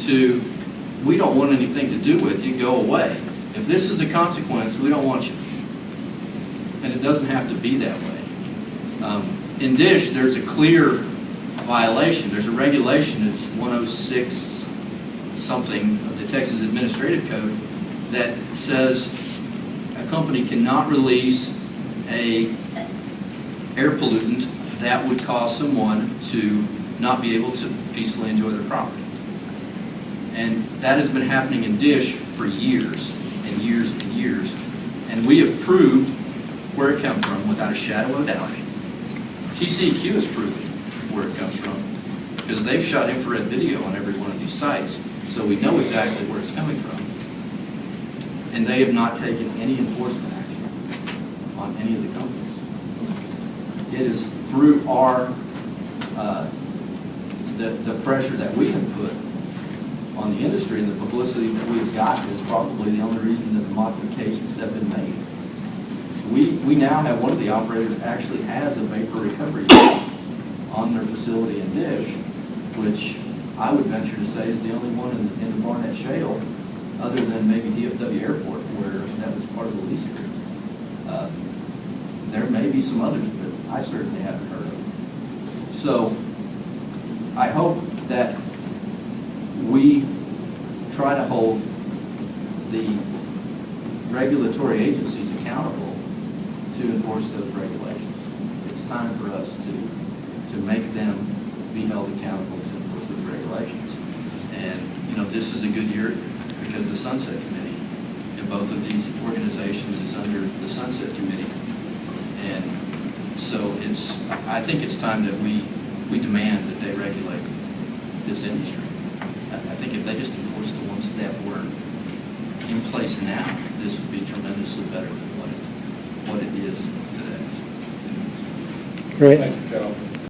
to, we don't want anything to do with you, go away. If this is the consequence, we don't want you. And it doesn't have to be that way. In DISH, there's a clear violation. There's a regulation, it's 106 something of the Texas Administrative Code, that says a company cannot release a air pollutant that would cause someone to not be able to peacefully enjoy their property. And that has been happening in DISH for years and years and years. And we have proved where it comes from without a shadow of a doubt. TCEQ has proven where it comes from because they've shot infrared video on every one of these sites, so we know exactly where it's coming from. And they have not taken any enforcement action on any of the companies. It is through our the pressure that we have put on the industry and the publicity that we have gotten is probably the only reason that the modifications have been made. We now have one of the operators actually has a vapor recovery unit on their facility in DISH, which I would venture to say is the only one in the Barnett Shale, other than maybe DFW Airport, where that was part of the lease agreement. There may be some others, but I certainly haven't heard of. So I hope that we try to hold the regulatory agencies accountable to enforce those regulations. It's time for us to make them be held accountable to enforce those regulations. And, you know, this is a good year because the Sunset Committee in both of these organizations is under the Sunset Committee. And so I think it's time that we demand that they regulate this industry. I think if they just enforce the ones that were in place now, this would be tremendously better than what it is today. Great. Thank you,